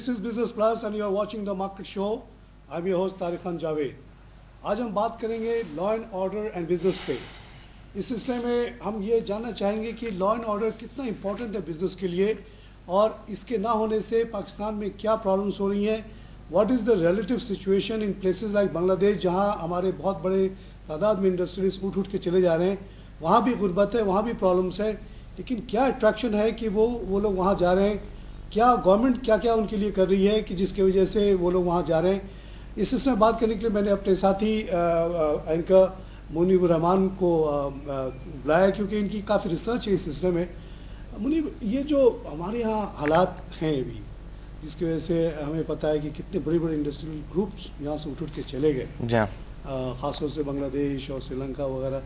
This is Business Plus and you are watching the Market Show. I'm your host Tariq Khan Javed. आज हम बात करेंगे law and order and business पे. इस सिलसिले में हम ये जानना चाहेंगे कि लॉ एंड ऑर्डर कितना इम्पोर्टेंट है बिजनेस के लिए और इसके ना होने से पाकिस्तान में क्या प्रॉब्लम्स हो रही हैं. What is the relative situation in places like Bangladesh जहाँ हमारे बहुत बड़े तादाद में इंडस्ट्रीज उठ के चले जा रहे हैं. वहाँ भी गुर्बत है, वहाँ भी प्रॉब्लम्स है, लेकिन क्या अट्रैक्शन है कि वो लोग वहाँ जा रहे हैं. क्या गवर्नमेंट क्या क्या उनके लिए कर रही है कि जिसकी वजह से वो लोग वहाँ जा रहे हैं. इस सिलसिले में बात करने के लिए मैंने अपने साथी एंकर मुनीब रहमान को बुलाया क्योंकि इनकी काफ़ी रिसर्च है इस सिलसिले में. मुनीब, ये जो हमारे यहाँ हालात हैं अभी जिसकी वजह से हमें पता है कि कितने बड़े बड़े इंडस्ट्रियल ग्रुप्स यहाँ से उठ के चले गए, ख़ासतौर से बांग्लादेश और श्रीलंका वगैरह,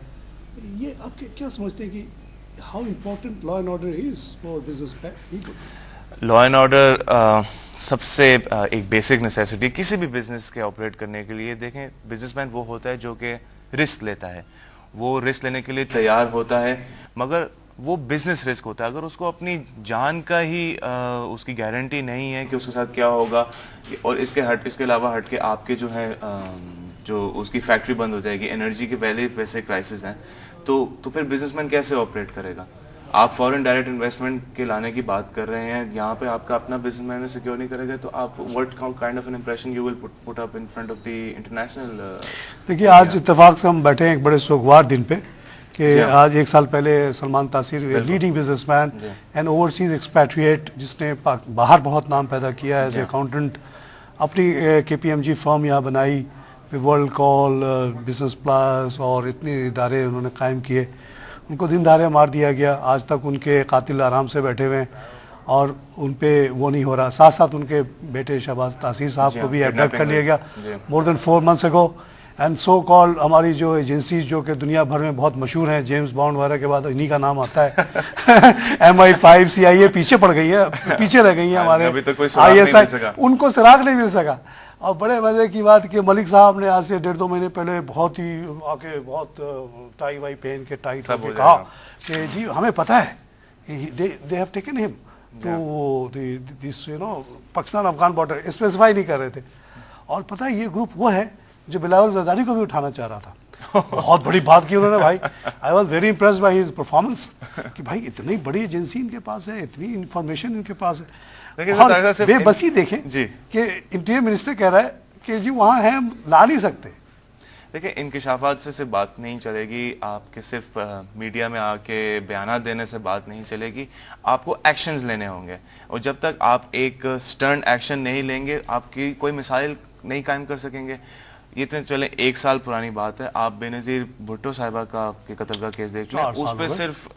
ये आप क्या समझते हैं कि how important law and order is for business people? Law and order सबसे एक बेसिक नेसेसिटी किसी भी बिजनेस के ऑपरेट करने के लिए. देखें, बिजनेसमैन वो होता है जो कि रिस्क लेता है, वो रिस्क लेने के लिए तैयार होता है, मगर वो बिजनेस रिस्क होता है. अगर उसको अपनी जान का ही उसकी गारंटी नहीं है कि उसके साथ क्या होगा और इसके अलावा हट के आपके जो है जो उसकी फैक्ट्री बंद हो जाएगी, एनर्जी के पहले वैसे क्राइसिस हैं, तो फिर बिजनेसमैन कैसे ऑपरेट करेगा. आप फॉरेन डायरेक्ट इन्वेस्टमेंट के लाने की बात कर रहे हैं, यहाँ पे आपका अपना बिजनेस मैनेजर सिक्योर नहीं करेगा तो आप what kind of N impression you will put up in front of the international. देखिए, आज इत्तेफाक से हम बैठे हैं एक बड़े सोगवार दिन पे कि आज एक साल पहले सलमान तासीर, leading businessman and overseas expatriate, जिसने बाहर बहुत नाम पैदा किया एज ए अकाउंटेंट, अपनी KPMG फर्म यहाँ बनाई, वर्ल्ड कॉल, बिजनेस प्लस और इतने इदारे उन्होंने कायम किए. उनको दिन दहाड़े मार दिया गया. आज तक उनके कातिल आराम से बैठे हुए हैं और उन पे वो नहीं हो रहा. साथ साथ उनके बेटे शहबाज तासीर साहब को भी एबडक्ट कर लिया गया more than 4 months ago. And so called हमारी जो एजेंसी जो कि दुनिया भर में बहुत मशहूर हैं, जेम्स बॉन्ड वगैरह के बाद इन्हीं का नाम आता है MI5 CIA पीछे पड़ गई है, पीछे रह गई है हमारे ISI, उनको सुराग नहीं मिल सका. और बड़े मजे की बात कि मलिक साहब ने आज से 1.5-2 महीने पहले बहुत ही आके बहुत टाई वाई पहन के टाई करके कहा कि जी हमें पता है they have taken him to this Pakistan Afghan border. Specify नहीं कर रहे थे. और पता है ये ग्रुप वो है जो बिलावल जरदारी को भी उठाना चाह रहा था. बहुत बड़ी बात की उन्होंने भाई. I was very impressed by his performance कि भाई इतनी बड़ी एजेंसी इनके पास है, इतनी इंफॉर्मेशन इनके पास है. बेबसी देखें जी कि इंटीरियर मिनिस्टर कह रहा है कि जी वहाँ है, हम ला नहीं सकते. देखिए, इंकशाफात से सिर्फ बात नहीं चलेगी, आपके सिर्फ मीडिया में आके बयानात देने से बात नहीं चलेगी, आपको एक्शंस लेने होंगे. और जब तक आप एक स्टर्न एक्शन नहीं लेंगे आपकी कोई मिसाइल नहीं कायम कर सकेंगे. ये तो चले 1 साल पुरानी बात है, आप बेनज़ीर भुट्टो साहिबा का के कत्ल का केस देख लें, उस पर सिर्फ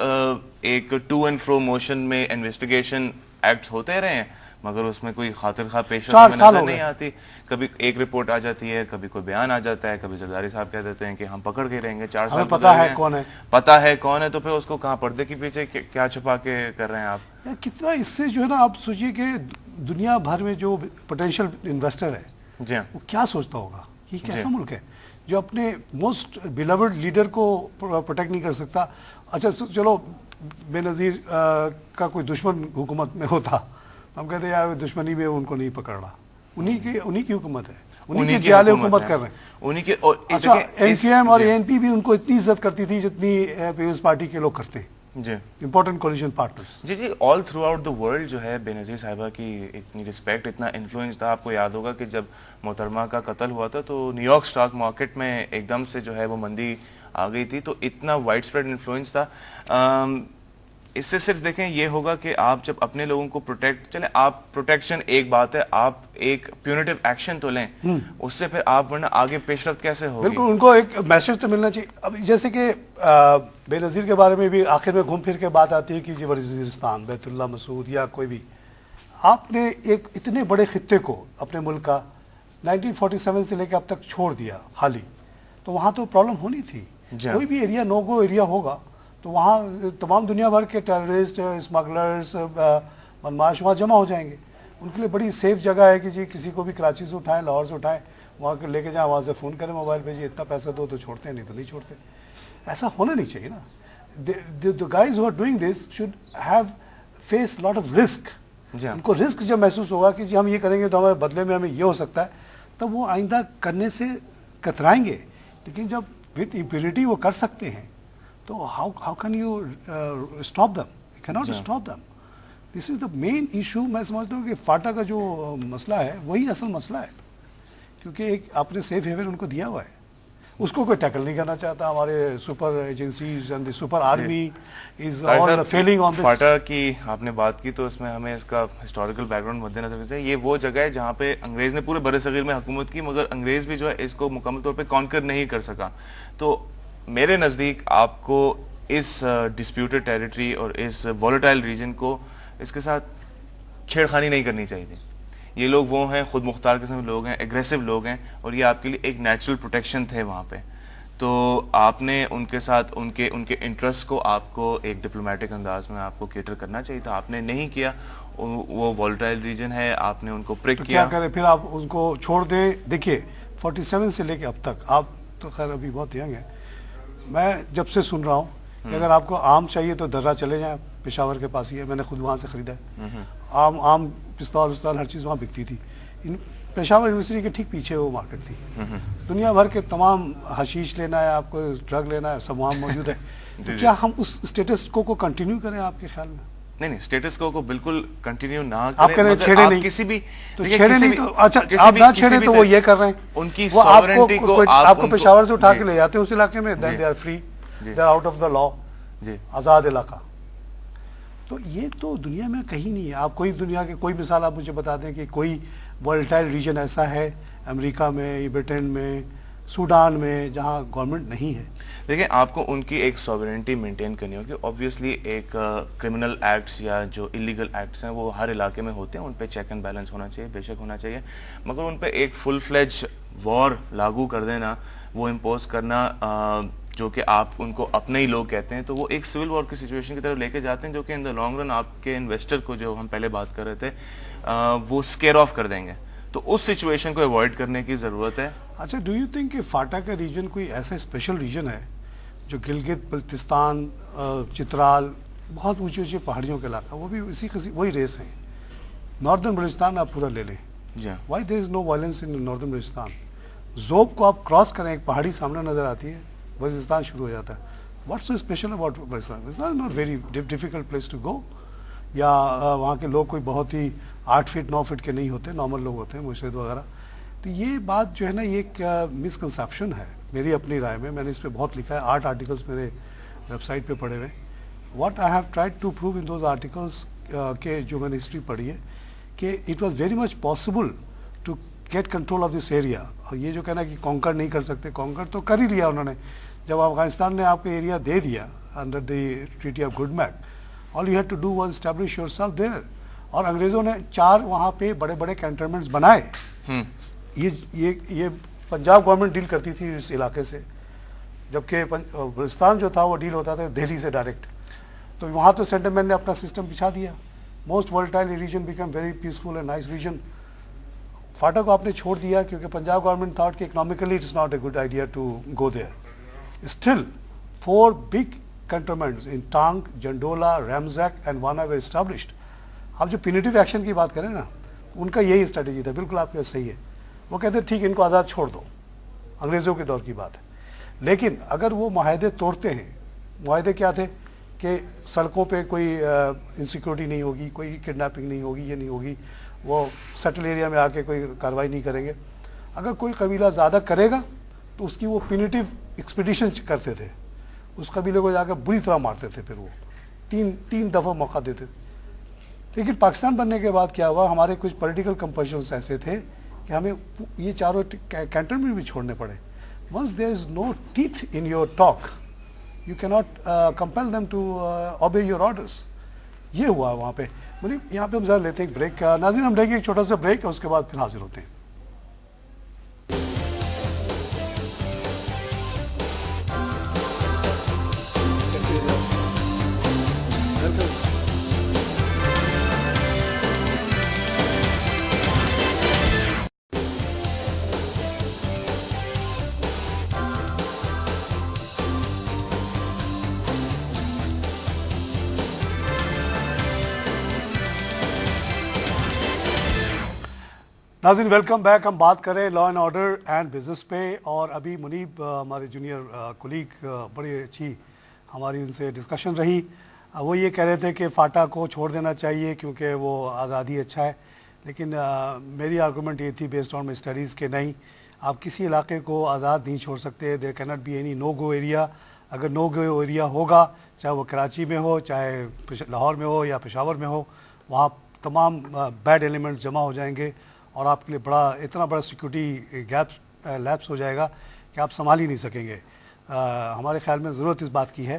एक टू एंड फ्रो मोशन में इन्वेस्टिगेशन एक्ट्स होते रहे हैं, मगर उसमें कोई खातिर खा पेश नजर नहीं आती. कभी एक रिपोर्ट आ जाती है, कभी कोई बयान आ जाता है, कभी जरदारी साहब कह देते हैं कि हम पकड़ के रहेंगे 4 साल. पता है कौन है, पता है कौन है, तो फिर उसको कहाँ पर्दे के पीछे क्या छुपा के कर रहे हैं आप. कितना इससे जो है ना, आप सोचिए कि दुनिया भर में जो पोटेंशियल इन्वेस्टर है जी वो क्या सोचता होगा. ये कैसा मुल्क है जो अपने मोस्ट बिलवर्ड लीडर को प्रोटेक्ट नहीं कर सकता. अच्छा चलो, बेनज़ीर का कोई दुश्मन हुकूमत में होता, हम कहते हैं यार दुश्मनी में उनको नहीं पकड़ रहा. उन्हीं की हुकूमत है, उन्हीं की जाले हुकूमत कर रहे हैं उन्हीं के. अच्छा, MQM और ANP भी उनको इतनी इज्जत करती थी जितनी पीपल्स पार्टी के लोग करते हैं जी, इंपॉर्टेंट कोलिशन पार्टनर्स. जी all throughout the world जो है बेनज़ीर साहिबा की इतनी रिस्पेक्ट, इतना इन्फ्लुएंस था. आपको याद होगा कि जब मोहतरमा का कत्ल हुआ था तो न्यूयॉर्क स्टॉक मार्केट में एकदम से जो है वो मंदी आ गई थी. तो इतना वाइड स्प्रेड इन्फ्लुएंस था. इससे सिर्फ देखें ये होगा कि आप जब अपने लोगों को प्रोटेक्ट, चले आप प्रोटेक्शन एक बात है, आप एक प्यूनिटिव एक्शन तो लें, उससे फिर आप वरना आगे पेशरफ्त कैसे होगी. बिल्कुल, उनको एक मैसेज तो मिलना चाहिए. अब जैसे कि बेनज़ीर के बारे में भी आखिर में घूम फिर के बात आती है कि जी वज़ीरिस्तान, बैतुल्लाह मसूद या कोई भी, आपने एक इतने बड़े खित्ते को अपने मुल्क का 1947 से लेकर अब तक छोड़ दिया खाली, तो वहाँ तो प्रॉब्लम होनी थी. कोई भी एरिया नो गो एरिया होगा तो वहाँ तमाम दुनिया भर के टेररिस्ट, स्मगलर्स, बदमाश वहाँ जमा हो जाएंगे. उनके लिए बड़ी सेफ जगह है कि जी किसी को भी कराची से उठाएं, लाहौर से उठाएं, वहाँ लेके जाएं, वहाँ से फ़ोन करें मोबाइल पे, जी इतना पैसा दो तो छोड़ते हैं, नहीं तो नहीं छोड़ते. ऐसा होना नहीं चाहिए ना. The guys who are doing this should have faced lot of risk. جی ہاں. उनको रिस्क जब महसूस होगा कि जी हम ये करेंगे तो हमारे बदले में हमें ये हो सकता है, तब वो आइंदा करने से कतराएंगे. लेकिन जब विद इम्प्यूनिटी वो कर सकते हैं तो how can you stop them? You can not stop them. This is the main issue. मैं समझता हूँ कि फाटा का जो मसला है वही असल मसला है, क्योंकि एक आपने सेफ हेवन उनको दिया हुआ है, उसको कोई टैकल नहीं करना चाहता. हमारे super agencies and the super army is all failing on this. FATA की आपने बात की तो इसमें हमें इसका हिस्टोरिकल बैकग्राउंड मद्देनजर रखना चाहिए. ये वो जगह है जहाँ पे अंग्रेज ने पूरे बड़े सगीर में हुकूमत की, मगर अंग्रेज भी जो है इसको मुकम्मल तौर पे कॉन्कर नहीं कर सका. तो मेरे नज़दीक आपको इस डिस्प्यूटेड टेरिटरी और इस वॉलेटाइल रीजन को इसके साथ छेड़खानी नहीं करनी चाहिए थी. ये लोग वो हैं, खुद मुख्तार किस्म के लोग हैं, एग्रेसिव लोग हैं, और ये आपके लिए एक नेचुरल प्रोटेक्शन थे वहाँ पे. तो आपने उनके साथ उनके इंटरेस्ट को आपको एक डिप्लोमेटिक अंदाज में आपको केटर करना चाहिए था. आपने नहीं किया. वो वॉलेटाइल रीजन है, आपने उनको प्रिक तो किया. क्या करें फिर? आप उनको छोड़ दें. देखिए 47 से लेके अब तक, आप तो खैर अभी बहुत यंग हैं, मैं जब से सुन रहा हूँ कि अगर आपको आम चाहिए तो दर्रा चले जाएं, पेशावर के पास ही है, मैंने खुद वहाँ से ख़रीदा है. आम पिस्तौल हर चीज़ वहाँ बिकती थी. पेशावर यूनिवर्सिटी के ठीक पीछे वो मार्केट थी. दुनिया भर के तमाम हशीश लेना है, आपको ड्रग लेना है, सब वहाँ मौजूद है. तो क्या हम उस स्टेटस को कंटिन्यू करें आपके ख्याल में? नहीं, स्टेटस को बिल्कुल कंटिन्यू ना आप करें. करें, छेड़े नहीं. किसी भी तो छेड़े नहीं तो अच्छा, आप ना छेड़े तो वो ये कर रहे हैं. उनकी वो सॉवरेनिटी को आपको पेशावर से उठा के ले जाते हैं उस इलाके में, then they are free, they are out of the law, आज़ाद इलाका. तो ये तो दुनिया में कहीं नहीं है. आप कोई दुनिया के कोई मिसाल आप मुझे बता दें कि कोई वॉलेटाइल रीजन ऐसा है अमेरिका में, ब्रिटेन में, सूडान में, जहाँ गवर्नमेंट नहीं है. देखिए, आपको उनकी एक सॉवरेनिटी मेंटेन करनी होगी. ऑब्वियसली एक क्रिमिनल एक्ट्स या जो इलीगल एक्ट्स हैं वो हर इलाके में होते हैं, उन पे चेक एंड बैलेंस होना चाहिए, बेशक होना चाहिए, मगर उन पे एक फुल फ्लेज वॉर लागू कर देना, वो इम्पोज करना, जो कि आप उनको अपने ही लोग कहते हैं, तो वो एक सिविल वॉर की सिचुएशन की तरफ लेके जाते हैं, जो कि इन द लॉन्ग रन आपके इन्वेस्टर को, जो हम पहले बात कर रहे थे, वो स्केयर ऑफ कर देंगे. तो उस सिचुएशन को अवॉइड करने की ज़रूरत है. अच्छा, डू यू थिंक कि फाटा का रीजन कोई ऐसा स्पेशल रीजन है जो गिलगित बल्तिस्तान, चित्राल, बहुत ऊंची ऊंची पहाड़ियों का इलाका, वो भी वही रेस है. नॉर्दर्न बलूचिस्तान आप पूरा ले लें, why there is no violence in northern Balochistan? Zhob को आप क्रॉस करें, एक पहाड़ी सामने नजर आती है, बलूचिस्तान शुरू हो जाता है. What's so special about Balochistan? Balochistan is not very difficult place to go. या वहाँ के लोग कोई बहुत ही 8 फीट 9 फीट के नहीं होते, नॉर्मल लोग होते हैं, मुर्शिद वगैरह. तो ये बात जो है ना, ये एक मिसकंसेप्शन है मेरी अपनी राय में. मैंने इस पर बहुत लिखा है, 8 आर्टिकल्स मेरे वेबसाइट पे पड़े हुए. What I have tried to prove in those articles के जो मैंने हिस्ट्री पढ़ी है, कि it was very much possible to get control of this area. और ये जो कहना कि कॉन्कर नहीं कर सकते, कॉन्कर तो कर ही लिया उन्होंने. जब अफगानिस्तान ने आपको एरिया दे दिया under the treaty of Gandamak, all you had to do was establish yourself there. और अंग्रेज़ों ने 4 वहाँ पे बड़े बड़े कैंटोनमेंट्स बनाए. ये पंजाब गवर्नमेंट डील करती थी इस इलाके से, जबकि बलूचिस्तान जो था वो डील होता था दिल्ली से डायरेक्ट. तो वहाँ तो सेंटरमैन ने अपना सिस्टम बिछा दिया. Most volatile region become very peaceful and nice region. FATA को आपने छोड़ दिया क्योंकि पंजाब गवर्नमेंट थॉट कि economically it's not a good idea to go there. Still 4 big cantonments in Tank, Jandola, रैमजैक and वाना वे एस्टैब्लिश्ड. आप जो पिनिटिव एक्शन की बात करें ना, उनका यही स्ट्रेटेजी था. बिल्कुल आपके सही है. वो कहते ठीक, इनको आज़ाद छोड़ दो, अंग्रेज़ों के दौर की बात है. लेकिन अगर वो माहदे तोड़ते हैं, माहदे क्या थे कि सड़कों पे कोई इनसिक्योरिटी नहीं होगी, कोई किडनैपिंग नहीं होगी, ये नहीं होगी, वो सेटल एरिया में आके कोई कार्रवाई नहीं करेंगे. अगर कोई कबीला ज़्यादा करेगा तो उसकी वो पिनिटिव एक्सपीडिशन करते थे, उस कबीले को जाकर बुरी तरह मारते थे. फिर वो 3 दफ़ा मौका देते थे. लेकिन पाकिस्तान बनने के बाद क्या हुआ, हमारे कुछ पॉलिटिकल कंपल्शंस ऐसे थे कि हमें ये चारों कैंटोनमेंट भी छोड़ने पड़े. Once there is no teeth in your talk, you can not compel them to obey your orders. ये हुआ वहाँ पे. बोलिए, यहाँ पे हम ज़रा लेते हैं एक ब्रेक. नाज़रीन, हम लेंगे एक छोटा सा ब्रेक, और उसके बाद फिर हाजिर होते हैं. नाज़रीन वेलकम बैक। हम बात करें law and order and business पे, और अभी मुनीब हमारे जूनियर कोलीग बड़ी अच्छी हमारी उनसे डिस्कशन रही। वो ये कह रहे थे कि फाटा को छोड़ देना चाहिए क्योंकि वो आज़ादी अच्छा है, लेकिन मेरी आर्गूमेंट ये थी बेस्ड ऑन माई स्टडीज़ के नहीं, आप किसी इलाके को आज़ाद नहीं छोड़ सकते। There can not be any no go area. अगर नो गो एरिया होगा, चाहे वो कराची में हो, चाहे लाहौर में हो या पेशावर में हो, वहाँ तमाम बैड एलिमेंट्स जमा हो जाएंगे और आपके लिए इतना बड़ा सिक्योरिटी लैप्स हो जाएगा कि आप संभाल ही नहीं सकेंगे। हमारे ख्याल में ज़रूरत इस बात की है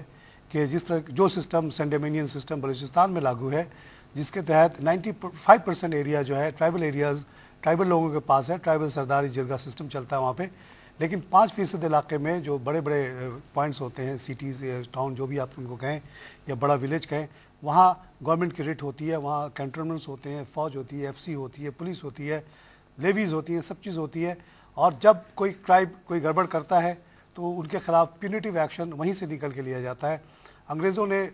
कि जिस तरह जो सिस्टम सेंट डोमिनियन सिस्टम बलूचिस्तान में लागू है, जिसके तहत 95% एरिया जो है ट्राइबल लोगों के पास है, ट्राइबल सरदारी जिरगा सिस्टम चलता है वहाँ पे, लेकिन 5% इलाके में जो बड़े बड़े पॉइंट्स होते हैं, सिटीज़ या टाउन जो भी आप उनको कहें या बड़ा विलेज कहें, वहाँ गवर्नमेंट की रेट होती है, वहाँ कैंटोनमेंट्स होते हैं, फ़ौज होती है, FC होती है, पुलिस होती है, लेवीज़ होती हैं, सब चीज़ होती है। और जब कोई ट्राइब कोई गड़बड़ करता है तो उनके ख़िलाफ़ प्यूनिटिव एक्शन वहीं से निकल के लिया जाता है। अंग्रेज़ों ने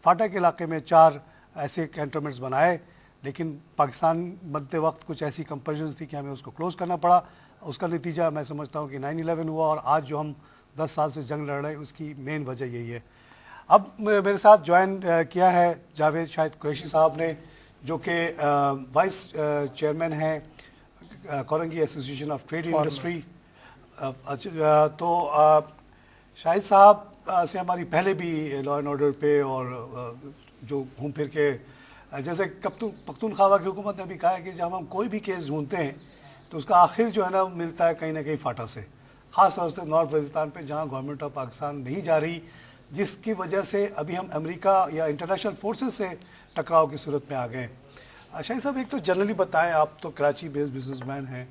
फाटा के इलाके में 4 ऐसे कैंटोनमेंट्स बनाए, लेकिन पाकिस्तान बनते वक्त कुछ ऐसी कंपल्शंस थी कि हमें उसको क्लोज़ करना पड़ा। उसका नतीजा मैं समझता हूँ कि 9/11 हुआ, और आज जो हम 10 साल से जंग लड़ रहे हैं उसकी मेन वजह यही है। अब मेरे साथ ज्वाइन किया है जावेद शाहिद कुरैशी साहब ने, जो कि वाइस चेयरमैन हैं Korangi association of trade industry. तो शाहिद साहब से हमारी पहले भी लॉ एंड ऑर्डर पे और जो घूम फिर के, जैसे पख्तूनख्वा की हुकूमत ने भी कहा है कि जब हम कोई भी केस ढूंढते हैं तो उसका आखिर जो है ना मिलता है कहीं ना कहीं फाटा से, ख़ास तौर से नॉर्थ वजिस्तान पे जहाँ गवर्नमेंट ऑफ पाकिस्तान नहीं जा रही, जिसकी वजह से अभी हम अमेरिका या इंटरनेशनल फोर्सेस से टकराव की सूरत में आ गए। शाहिद साहब, एक तो जनरली बताएं, आप तो कराची बेस्ड बिजनेसमैन हैं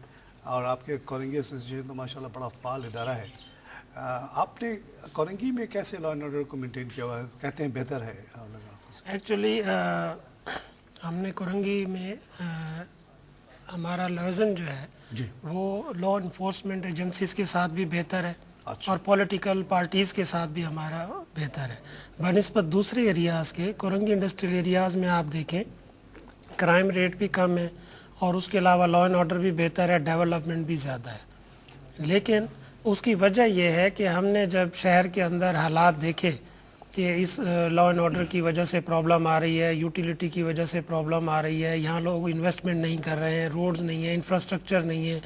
और आपके कोरंगी एसोसिएशन तो माशाल्लाह बड़ा फ़ाल इदारा है। आपने कोरंगी में कैसे लॉ एंड ऑर्डर को मेंटेन किया हुआ है? कहते हैं बेहतर है। एक्चुअली हमने कोरंगी में हमारा लॉजन जो है जी, वो लॉ इन्फोर्समेंट एजेंसीज के साथ भी बेहतर है। अच्छा। और पॉलिटिकल पार्टीज़ के साथ भी हमारा बेहतर है बनिस्बत दूसरे एरियाज़ के। कोरंगी इंडस्ट्रियल एरियाज़ में आप देखें क्राइम रेट भी कम है और उसके अलावा लॉ एंड ऑर्डर भी बेहतर है, डेवलपमेंट भी ज़्यादा है। लेकिन उसकी वजह यह है कि हमने जब शहर के अंदर हालात देखे कि इस लॉ एंड ऑर्डर की वजह से प्रॉब्लम आ रही है, यूटिलिटी की वजह से प्रॉब्लम आ रही है, यहाँ लोग इन्वेस्टमेंट नहीं कर रहे हैं, रोड्स नहीं है, इंफ्रास्ट्रक्चर नहीं है,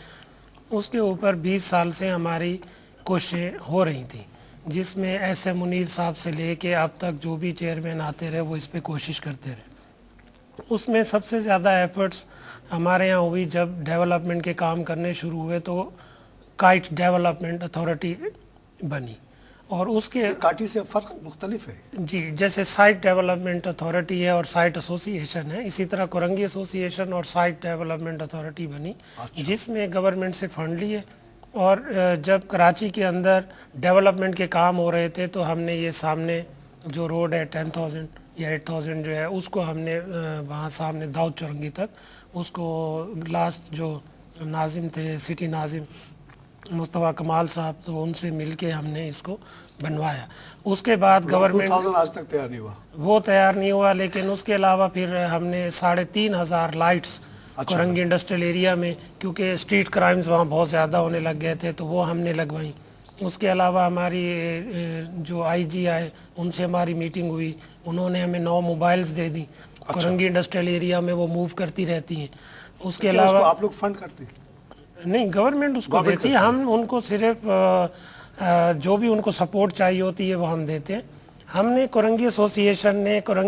उसके ऊपर 20 साल से हमारी कोशिशें हो रही थी, जिसमें ऐसे मुनीर साहब से लेके अब तक जो भी चेयरमैन आते रहे वो इस पे कोशिश करते रहे। उसमें सबसे ज़्यादा एफर्ट्स हमारे यहाँ हुई जब डेवलपमेंट के काम करने शुरू हुए तो काइट डेवलपमेंट अथॉरिटी बनी, और उसके काटी से फ़र्क मुख्तलिफ है जी, जैसे साइट डेवलपमेंट अथॉरिटी है और साइट एसोसिएशन है, इसी तरह कोरंगी एसोसिएशन और साइट डेवलपमेंट अथॉरिटी बनी। अच्छा। जिसमें गवर्नमेंट से फंड लिए, और जब कराची के अंदर डेवलपमेंट के काम हो रहे थे तो हमने ये सामने जो रोड है 10,000 या 8,000 जो है उसको हमने वहाँ सामने दाऊद चौरंगी तक उसको लास्ट जो नाजिम थे सिटी नाजिम मुस्तफ़ा कमाल साहब, तो उनसे मिलके हमने इसको बनवाया। उसके बाद गवर्नमेंट 2000 आज तक तैयार नहीं हुआ, वो तैयार नहीं हुआ, लेकिन उसके अलावा फिर हमने 3,500 लाइट्स कोरंगी इंडस्ट्रियल एरिया में, क्योंकि स्ट्रीट क्राइम्स वहाँ बहुत ज़्यादा होने लग गए थे, तो वो हमने लगवाई। उसके अलावा हमारी जो IG आए उनसे हमारी मीटिंग हुई, उन्होंने हमें 9 मोबाइल्स दे दी। कोरंगी इंडस्ट्रियल एरिया में वो मूव करती रहती हैं। उसके अलावा आप लोग फंड करते हैं? नहीं, गवर्नमेंट उसको देती है, हम उनको सिर्फ जो भी उनको सपोर्ट चाहिए होती है वो हम देते हैं। हमने कोरंगी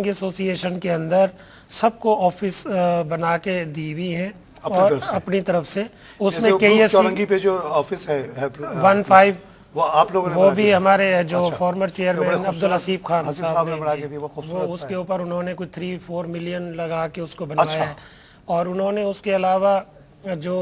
एसोसिएशन के अंदर सबको ऑफिस बना के दी हुई है और अपनी तरफ से उसमें KSC चौरंगी पे जो ऑफिस है 15 वो आप लोगों ने वो भी हमारे जो अच्छा। फॉर्मर चेयरमैन अब्दुल हसीब खान साहब ने बना के दी, वो वो उसके ऊपर उन्होंने कुछ 3-4 मिलियन लगा के उसको बनवाया है। और उन्होंने उसके अलावा जो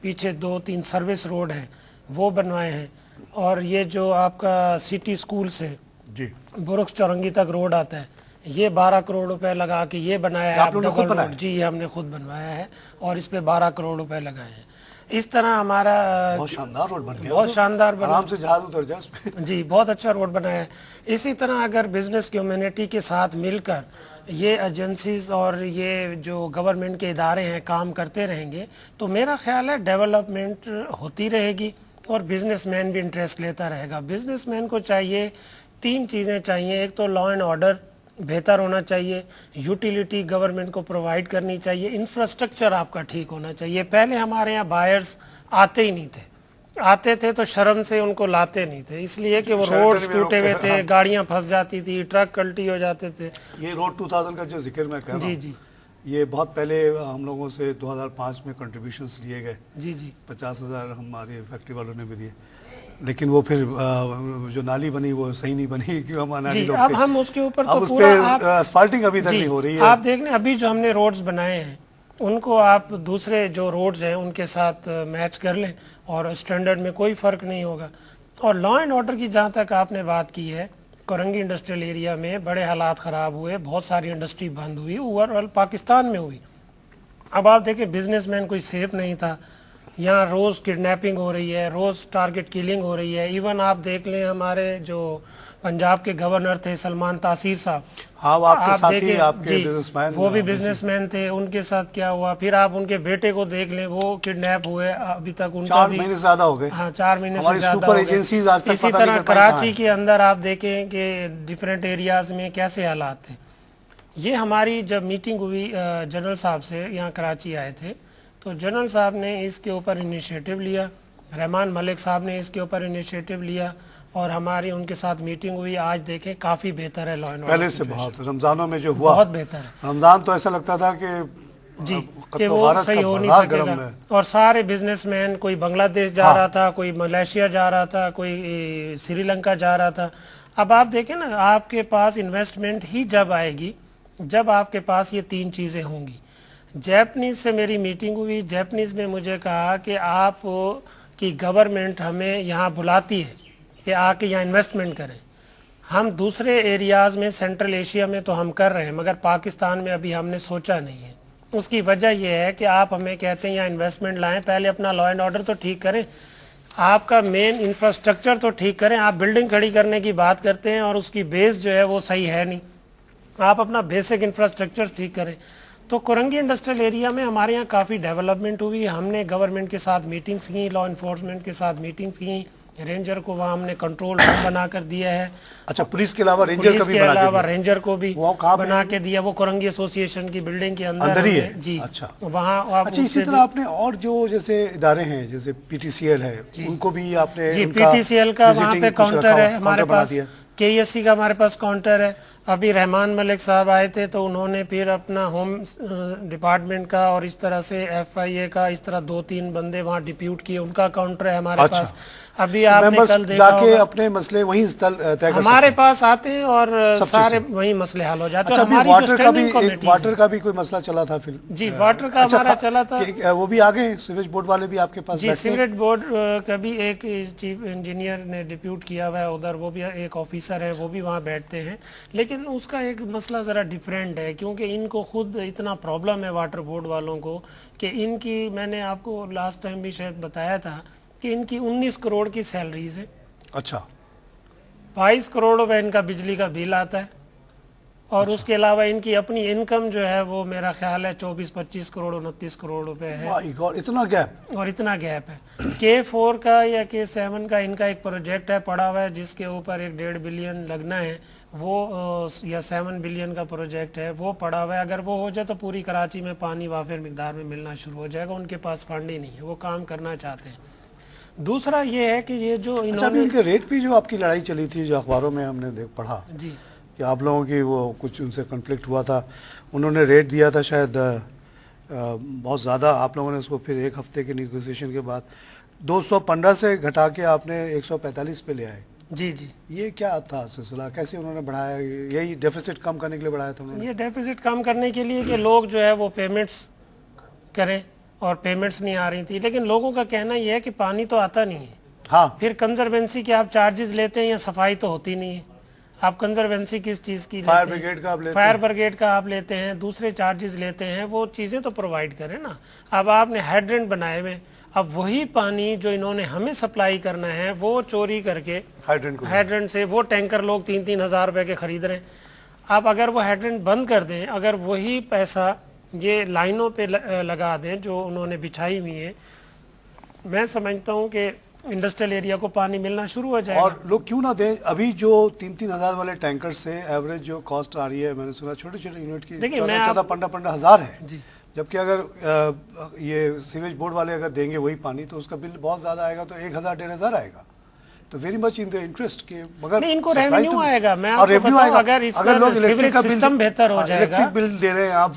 पीछे 2-3 सर्विस रोड हैं वो बनवाए हैं, और ये जो आपका सिटी स्कूल से जी बुरुक्स चौरंगी तक रोड आता है, ये 12 करोड़ रुपए लगा के ये बनाया है। आप लोगों ने खुद बनाया? जी, हमने खुद बनवाया है और इस पे 12 करोड़ रुपए लगाए हैं। اس طرح ہمارا بہت شاندار روڈ بن گیا, بہت شاندار بنا, آرام سے جہاز اتر جائے اس پہ. جی بہت اچھا روڈ بنا ہے. اسی طرح اگر بزنس کمیونٹی کے ساتھ مل کر یہ ایجنسیز اور یہ جو گورنمنٹ کے ادارے ہیں کام کرتے رہیں گے تو میرا خیال ہے ڈیولپمنٹ ہوتی رہے گی اور بزنس مین بھی انٹرسٹ لیتا رہے گا. بزنس مین کو چاہیے 3 چیزیں چاہیے. ایک تو لا اینڈ آرڈر بہتر ہونا چاہیے, یوٹیلیٹی گورنمنٹ کو پرووائڈ کرنی چاہیے, انفراسٹرکچر آپ کا ٹھیک ہونا چاہیے. پہلے ہمارے یہاں بائرز آتے ہی نہیں تھے, آتے تھے تو شرم سے ان کو لاتے نہیں تھے, اس لیے کہ وہ روڈز ٹوٹے ہوئے تھے, گاڑیاں پھنس جاتی تھی, ٹرک کلٹی ہو جاتے تھے. یہ روڈ 2000 کا جو ذکر میں کر رہا ہوں, جی یہ بہت پہلے ہم لوگوں سے 2005 میں کنٹریبیوشنز لیے گئے. جی 50,000 ہماری فیکٹری والوں نے بھی دیے, لیکن وہ پھر جو نالی بنی وہ صحیح نہیں بنی کیوں ہم اناڑی لوگ تھے. اب ہم اس کے اوپر اب تو اس پورا پہ اسفالٹنگ ابھی تک نہیں ہو رہی ہے. آپ دیکھ لیں ابھی جو ہم نے روڈز بنائے ہیں ان کو آپ دوسرے جو روڈز ہیں ان کے ساتھ میچ کر لیں اور اسٹینڈرڈ میں کوئی فرق نہیں ہوگا. اور لا اینڈ آرڈر کی جہاں تک آپ نے بات کی ہے, کورنگی انڈسٹریل ایریا میں بڑے حالات خراب ہوئے, بہت ساری انڈسٹری بند ہوئی, اوور آل پاکستان میں ہوئی. اب آپ دیکھیں بزنس مین کوئی سیف نہیں تھا, یہاں روز کڈنیپنگ ہو رہی ہے, روز ٹارگٹ کلنگ ہو رہی ہے. ایون آپ دیکھ لیں ہمارے جو پنجاب کے گورنر تھے سلمان تاثیر صاحب, ہاں وہ آپ کے ساتھی دیکھیں آپ کے جی بزنس مین, وہ بھی بزنس مین تھے, ان کے ساتھ کیا ہوا. پھر آپ ان کے بیٹے کو دیکھ لیں, وہ کڈنیپ ہوئے, ابھی تک ان کا 4 مہینے سے زیادہ ہو گئے. ہاں 4 مہینے سے زیادہ سپر ہو گئے. ایجنسیز آج تک اسی طرح کراچی کے اندر آپ دیکھیں کہ ڈیفرنٹ ایریاز میں کیسے حالات تھے. یہ ہماری جب میٹنگ ہوئی جنرل صاحب سے, یہاں کراچی آئے تھے, تو جنرل صاحب نے اس کے اوپر انیشیٹو لیا, رحمان ملک صاحب نے اس کے اوپر انیشیٹو لیا, اور ہماری ان کے ساتھ میٹنگ ہوئی. آج دیکھیں کافی بہتر ہے لا اینڈ آرڈر پہلے سے بہت. رمضانوں میں جو ہوا بہت بہتر ہے. رمضان تو ایسا لگتا تھا کہ جی کہ وہ صحیح ہو نہیں سکے گا. اور سارے بزنس مین, کوئی بنگلہ دیش جا رہا تھا, کوئی ملیشیا جا رہا تھا, کوئی سری لنکا جا رہا تھا. اب آپ دیکھیں نا, آپ کے پاس انویسٹمنٹ ہی جب آئے گی جب آپ کے پاس یہ 3 چیزیں ہوں گی. جیپنیز سے میری میٹنگ ہوئی, جیپنیز نے مجھے کہا کہ آپ کی گورنمنٹ ہمیں یہاں بلاتی ہے کہ آ کے یہاں انویسٹمنٹ کریں. ہم دوسرے ایریاز میں سینٹرل ایشیا میں تو ہم کر رہے ہیں, مگر پاکستان میں ابھی ہم نے سوچا نہیں ہے. اس کی وجہ یہ ہے کہ آپ ہمیں کہتے ہیں یہاں انویسٹمنٹ لائیں, پہلے اپنا لا اینڈ آرڈر تو ٹھیک کریں, آپ کا مین انفراسٹرکچر تو ٹھیک کریں. آپ بلڈنگ کھڑی کرنے کی بات کرتے ہیں اور اس کی بیس جو ہے وہ صحیح ہے نہیں, آپ اپنا بیسک انفراسٹرکچر ٹھیک کریں. تو کورنگی انڈسٹریل ایریا میں ہمارے یہاں کافی ڈیولپمنٹ ہوئی. ہم نے گورنمنٹ کے ساتھ میٹنگز کی, لا انفورسمنٹ کے ساتھ میٹنگز کی, رینجر کو وہاں ہم نے کنٹرول روم بنا کر دیا ہے. اچھا پولیس کے علاوہ رینجر کا بھی کے علاوہ رینجر کو بھی بنا کے دیا, وہ کورنگی ایسوسی ایشن کی بلڈنگ کے اندر ہی ہے. جی اچھا وہاں. اچھا اسی طرح آپ نے اور جو جیسے ادارے ہیں جیسے پی ٹی سی ایل ہے, ان کو بھی آپ نے, جی پی ٹی سی ایل کا وہاں پہ کاؤنٹر ہے ہمارے پاس, کے ایس سی کا ہمارے پاس کاؤنٹر ہے. ابھی رحمان ملک صاحب آئے تھے تو انہوں نے پھر اپنا ہوم ڈپارٹمنٹ کا اور اس طرح سے ایف آئی اے کا اس طرح 2-3 بندے وہاں ڈپیوٹ کیے, ان کا کاؤنٹر ہے ہمارے پاس. ابھی آپ نے کل دیکھا ہوگا اپنے مسئلے وہیں طے کر ہمارے پاس آتے ہیں اور سارے وہیں مسئلے حل ہو جاتے ہیں. ہماری جو اسٹینڈنگ کمیٹیز, واٹر کا بھی کوئی مسئلہ چلا تھا پھر؟ جی واٹر کا ہمارا چلا تھا, وہ بھی آگے سیویج بورڈ والے بھی آپ کے پاس جی سیوریج بورڈ کا بھی ایک چیف انجینئر نے ڈپیوٹ کیا ہوا ہے ادھر, وہ بھی ایک آفیسر ہے, وہ بھی وہاں بیٹھتے ہیں. لیکن اس کا ایک مسئلہ ذرا ڈیفرنٹ ہے, کیونکہ ان کو خود اتنا پرابلم ہے واٹر بورڈ والوں کو کہ ان کی, میں نے آپ کو لاسٹ ٹائم بھی شاید بتایا تھا کہ ان کی 19 کروڑ کی سیلریز ہیں. اچھا 22 کروڑ روپے ان کا بجلی کا بل آتا ہے, اور اس کے علاوہ ان کی اپنی انکم جو ہے وہ میرا خیال ہے 24-25 کروڑ 29 کروڑ روپے ہے. اتنا گیپ, اور اتنا گیپ ہے. K4 کا یا K7 کا ان کا ایک پروجیکٹ ہے پڑا ہوا ہے جس کے اوپر 1.5 بلین لگنا ہے, وہ یا 7 بلین کا پروجیکٹ ہے, وہ پڑا ہوا ہے. اگر وہ ہو جائے تو پوری کراچی میں پانی وافر مقدار میں ملنا شروع ہو جائے گا. ان کے پاس فنڈ ہی نہیں ہے, وہ کام کرنا چاہتے ہیں. دوسرا یہ ہے کہ یہ جو انہوں نے, ان کے ریٹ پہ جو آپ کی لڑائی چلی تھی جو اخباروں میں ہم نے پڑھا جی کہ آپ لوگوں کی وہ کچھ ان سے کنفلکٹ ہوا تھا, انہوں نے ریٹ دیا تھا شاید بہت زیادہ, آپ لوگوں نے اس کو پھر ایک ہفتے کی نیگوسیشن کے بعد 215 سے گھٹا کے آپ نے 145 پہ لے آئے. جی جی یہ کیا تھا سلسلہ, کیسے انہوں نے بڑھایا؟ یہی ڈیفیسٹ کم کرنے کے لیے بڑھایا تھا انہوں نے؟ یہ ڈیفیسٹ کم کرنے کے لیے کہ لوگ جو ہے وہ پیمنٹس کریں, اور پیمنٹس نہیں آ رہی تھی. لیکن لوگوں کا کہنا یہ ہے کہ پانی تو آتا نہیں ہے, ہاں پھر کنزروینسی کے آپ چارجز لیتے ہیں یا صفائی تو ہوتی نہیں ہے. آپ کنزروینسی کس چیز کی فائر لیتے بریگیڈ کا آپ ہیں, لیتے فائر بریگیڈ کا آپ لیتے ہیں, دوسرے چارجز لیتے ہیں, وہ چیزیں تو پرووائڈ کریں نا. اب آپ نے ہیڈرنٹ بنائے ہوئے, اب وہی پانی جو انہوں نے ہمیں سپلائی کرنا ہے وہ چوری کر کے ہیڈرنٹ سے وہ ٹینکر لوگ 3,000 روپے کے خرید رہے ہیں. آپ اگر وہ ہیڈرنٹ بند کر دیں, اگر وہی پیسہ یہ لائنوں پہ لگا دیں جو انہوں نے بچھائی ہوئی ہیں, میں سمجھتا ہوں کہ انڈسٹریل ایریا کو پانی ملنا شروع ہو جائے گا. اور لوگ کیوں نہ دیں. ابھی جو 3,000 والے ٹینکر سے ایوریج جو کاسٹ آ رہی ہے, میں نے سنا چھوٹے چھوٹے یونٹ کی 14-15 ہزار ہے, جبکہ اگر یہ سیویج بورڈ والے اگر دیں گے وہی پانی تو اس کا بل بہت زیادہ آئے گا, تو 1,000-1,500 آئے گا. تو very much in the interest کہ مگر ان کو ریونیو آئے گا. میں آپ کو بتاؤں اگر اس کا سیوریج سسٹم بہتر ہو جائے گا, الیکٹرک بل دے رہے ہیں آپ,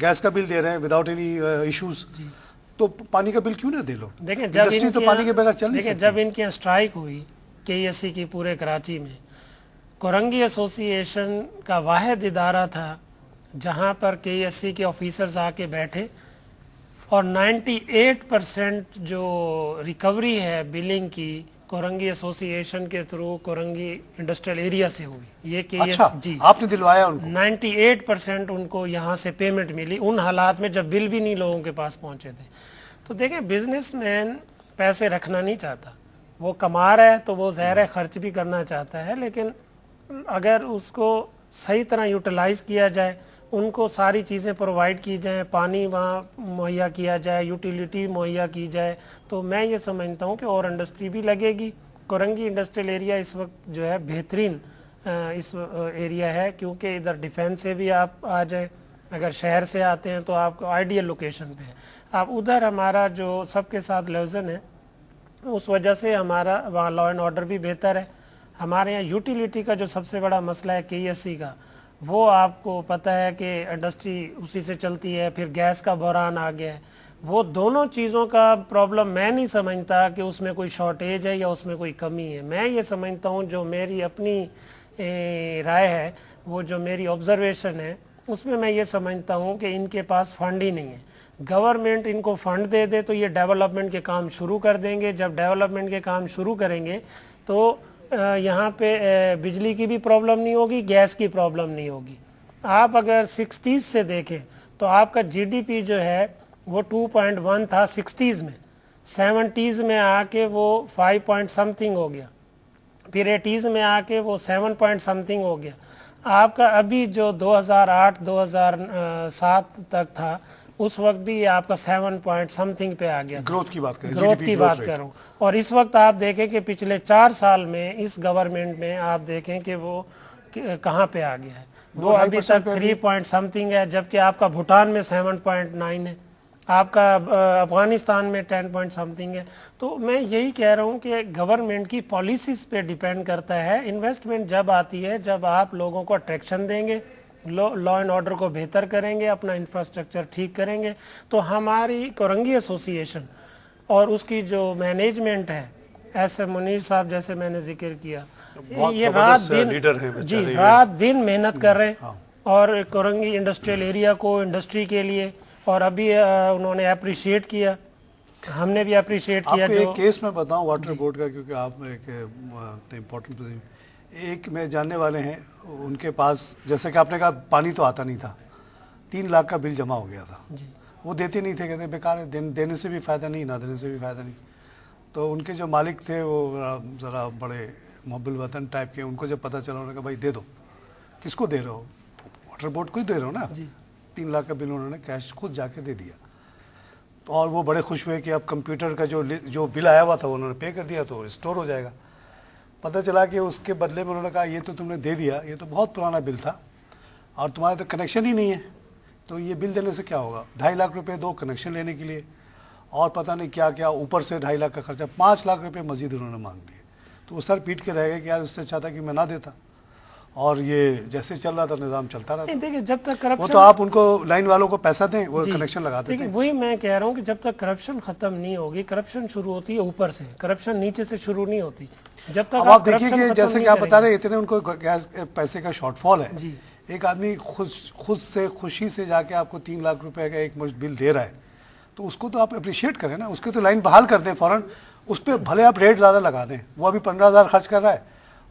گیس کا بل دے رہے ہیں وداؤٹ اینی ایشوز, تو پانی کا بل کیوں نہ دے لو. دیکھیں جب ان کی اسٹرائک ہوئی KESC کی پورے کراچی میں, کورنگی ایسوسی ایشن کا واحد ادارہ تھا جہاں پر KESC کے آفیسرز آ کے بیٹھے, اور 98% جو ریکوری ہے بلنگ کی کورنگی ایسوسی ایشن کے تھرو کورنگی انڈسٹریل ایریا سے ہوئی. یہ KESC جی آپ نے دلوایا ان کو 98% ان کو یہاں سے پیمنٹ ملی ان حالات میں جب بل بھی نہیں لوگوں کے پاس پہنچے تھے. تو دیکھیں بزنس مین پیسے رکھنا نہیں چاہتا, وہ کما رہا ہے تو وہ ظاہر ہے خرچ بھی کرنا چاہتا ہے, لیکن اگر اس کو صحیح طرح یوٹیلائز کیا جائے, ان کو ساری چیزیں پرووائڈ کی جائیں, پانی وہاں مہیا کیا جائے, یوٹیلیٹی مہیا کی جائے, تو میں یہ سمجھتا ہوں کہ اور انڈسٹری بھی لگے گی. کورنگی انڈسٹریل ایریا اس وقت جو ہے بہترین اس ایریا ہے, کیونکہ ادھر ڈیفینس سے بھی آپ آ جائیں, اگر شہر سے آتے ہیں تو آپ کو آئیڈیل لوکیشن پہ ہے. آپ ادھر ہمارا جو سب کے ساتھ لیوزن ہے اس وجہ سے ہمارا وہاں لا اینڈ آرڈر بھی بہتر ہے. ہمارے یہاں یوٹیلیٹی کا جو سب سے بڑا مسئلہ ہے KESC کا, وہ آپ کو پتہ ہے کہ انڈسٹری اسی سے چلتی ہے, پھر گیس کا بحران آ گیا ہے. وہ دونوں چیزوں کا پرابلم میں نہیں سمجھتا کہ اس میں کوئی شارٹیج ہے یا اس میں کوئی کمی ہے. میں یہ سمجھتا ہوں جو میری اپنی رائے ہے, وہ جو میری آبزرویشن ہے, اس میں یہ سمجھتا ہوں کہ ان کے پاس فنڈ ہی نہیں ہے. گورنمنٹ ان کو فنڈ دے دے تو یہ ڈیولپمنٹ کے کام شروع کر دیں گے. جب ڈیولپمنٹ کے کام شروع کریں گے تو یہاں پہ بجلی کی بھی پرابلم نہیں ہوگی, گیس کی پرابلم نہیں ہوگی. آپ اگر 60s سے دیکھیں تو آپ کا GDP جو ہے وہ 2.1 تھا 60s میں, 70s میں آ کے وہ 5 پوائنٹ سمتھنگ ہو گیا, پھر 80s میں آ کے وہ 7 پوائنٹ سمتھنگ ہو گیا. آپ کا ابھی جو 2008-2007 تک تھا اس وقت بھی آپ کا 7 پوائنٹ سمتھنگ پہ آ گیا. گروتھ کی بات کریں, گروتھ کی بات کروں, اور اس وقت آپ دیکھیں کہ پچھلے 4 سال میں اس گورنمنٹ میں آپ دیکھیں کہ وہ کہاں پہ آ گیا ہے. وہ ابھی تک 3 پوائنٹ سمتھنگ ہے, جبکہ آپ کا بھوٹان میں 7.9 ہے, آپ کا افغانستان میں 10 پوائنٹ سمتھنگ ہے. تو میں یہی کہہ رہا ہوں کہ گورنمنٹ کی پالیسیز پہ ڈیپینڈ کرتا ہے. انویسٹمنٹ جب آتی ہے جب آپ لوگوں کو اٹریکشن دیں گے, لا اینڈ آرڈر کو بہتر کریں گے, اپنا انفراسٹرکچر ٹھیک کریں گے, تو ہماری کورنگی ایسوسی ایشن اور اس کی جو مینجمنٹ ہے, ایسے منیر صاحب جیسے میں نے ذکر کیا, یہ رات دن محنت کر رہے ہیں اور کورنگی انڈسٹریل ایریا کو انڈسٹری کے لیے, اور ابھی انہوں نے اپریشیٹ کیا, ہم نے بھی اپریشیٹ کیا. ایک کیس میں بتاؤں واٹر بورڈ کا, کیونکہ آپ ایک امپورٹنٹ پوزیشن, ایک میں جاننے والے ہیں ان کے پاس, جیسے کہ آپ نے کہا پانی تو آتا نہیں تھا, 3 لاکھ کا بل جمع ہو گیا تھا, وہ دیتے نہیں تھے, کہتے بیکار ہے, دینے سے بھی فائدہ نہیں, نہ دینے سے بھی فائدہ نہیں. تو ان کے جو مالک تھے وہ ذرا بڑے محب الوطن ٹائپ کے, ان کو جب پتہ چلا انہوں نے کہا بھائی دے دو. کس کو دے رہے ہو؟ واٹر بورڈ کو ہی دے رہے ہو نا. 3 لاکھ کا بل انہوں نے کیش خود جا کے دے دیا. اور وہ بڑے خوش ہوئے کہ اب کمپیوٹر کا جو بل آیا ہوا تھا وہ انہوں نے پے کر دیا تو اسٹور ہو جائے گا. پتہ چلا کہ اس کے بدلے میں انہوں نے کہا یہ تو تم نے دے دیا, یہ تو بہت پرانا بل تھا اور تمہارے تو کنیکشن ہی نہیں ہے, تو یہ بل دینے سے کیا ہوگا. 2.5 لاکھ روپے دو کنیکشن لینے کے لیے, اور پتہ نہیں کیا کیا اوپر سے 2.5 لاکھ کا خرچہ, 5 لاکھ روپے مزید انہوں نے مانگ لیے. تو وہ سر پیٹ کے رہ گئے کہ یار اس سے اچھا تھا کہ میں نہ دیتا, اور یہ جیسے چل رہا تھا نظام چلتا رہا. دیکھیں جب تک کرپشن, وہ تو آپ ان کو لائن والوں کو پیسہ دیں, وہ کنیکشن لگاتے تھے. وہی میں کہہ رہا ہوں کہ جب تک کرپشن ختم نہیں ہوگی, کرپشن شروع ہوتی ہے اوپر سے, کرپشن نیچے سے شروع نہیں ہوتی. جب تک آپ دیکھیے کہ جیسے کہ آپ بتا رہے اتنے ان کو پیسے کا شارٹ فال ہے, ایک آدمی خود سے خوشی سے جا کے آپ کو 3 لاکھ روپے کا ایک مشت بل دے رہا ہے, تو اس کو تو آپ اپریشیٹ کریں نا, اس کے تو لائن بحال کر دیں فوراً. اس پہ بھلے آپ ریٹ زیادہ لگا دیں, وہ ابھی 15,000 خرچ کر رہا ہے,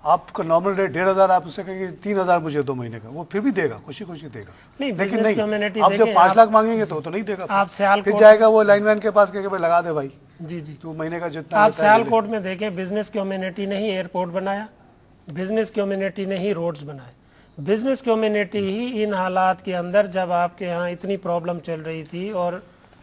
آپ کا نارمل ریٹ 1,500, آپ اس سے کہیں گے 3,000 مجھے 2 مہینے کا, وہ پھر بھی دے گا, خوشی خوشی دے گا. لیکن نہیں, آپ جب 5 لاکھ مانگیں گے تو نہیں دے گا, پھر جائے گا وہ لائن مین کے پاس کہ بھائی لگا دے بھائی, جی جی تو مہینے کا جتنا آپ سیال کوٹ میں دیکھیں بزنس کمیونٹی نے ہی ایئرپورٹ بنایا, بزنس کمیونٹی نے ہی روڈز بنائے, بزنس کمیونٹی ہی ان حالات کے اندر جب آپ کے ہاں اتنی پرابلم چل رہی تھی اور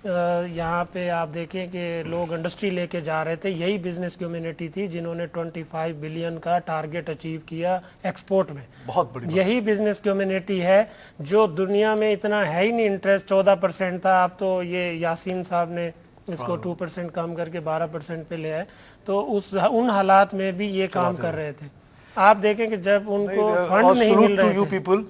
یہاں پہ آپ دیکھیں کہ لوگ انڈسٹری لے کے جا رہے تھے, یہی بزنس کمیونٹی تھی جنہوں نے 25 بلین کا ٹارگٹ اچیو کیا ایکسپورٹ میں. بہت بڑی یہی بزنس کمیونٹی ہے جو دنیا میں اتنا ہے ہی نہیں, انٹرسٹ 14% تھا, اب تو یہ یاسین صاحب نے اس کو 2% کم کر کے 12% پہ لے آئے, تو ان حالات میں بھی یہ کام کر رہے تھے. آپ دیکھیں کہ جب ان کو فنڈ نہیں مل رہے تھے, پیپل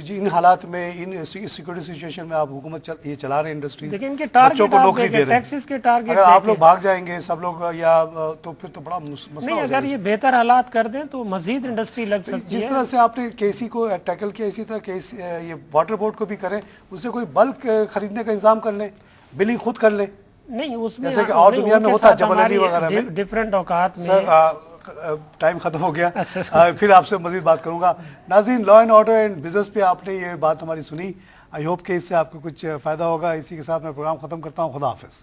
جی ان حالات میں ان سیکورٹی سچویشن میں آپ حکومت یہ چلا رہے ہیں انڈسٹریز, لیکن ان کے بچوں ٹارگٹ کو آپ نوکری دے دیکھیں, رہے ہیں. ٹیکسز کے ٹارگٹ اگر آپ لوگ بھاگ جائیں گے سب لوگ یا تو پھر تو بڑا مسئلہ نہیں, ہو اگر جائے یہ بہتر حالات کر دیں تو مزید انڈسٹری لگ گا. سکتی جس ہے. طرح سے آپ نے KC کو ٹیکل کیا, اسی طرح یہ واٹر بورڈ کو بھی کریں, اس سے کوئی بلک خریدنے کا انتظام کر لیں, بلنگ خود کر لیں, نہیں اس میں جیسے کہ اور دنیا میں ہوتا ہے جبل علی وغیرہ میں. ڈفرینٹ اوقات میں. سر ٹائم ختم ہو گیا, پھر آپ سے مزید بات کروں گا. ناظرین, law and order and business پہ آپ نے یہ بات ہماری سنی, آئی ہوپ کہ اس سے آپ کو کچھ فائدہ ہوگا. اسی کے ساتھ میں پروگرام ختم کرتا ہوں. خدا حافظ.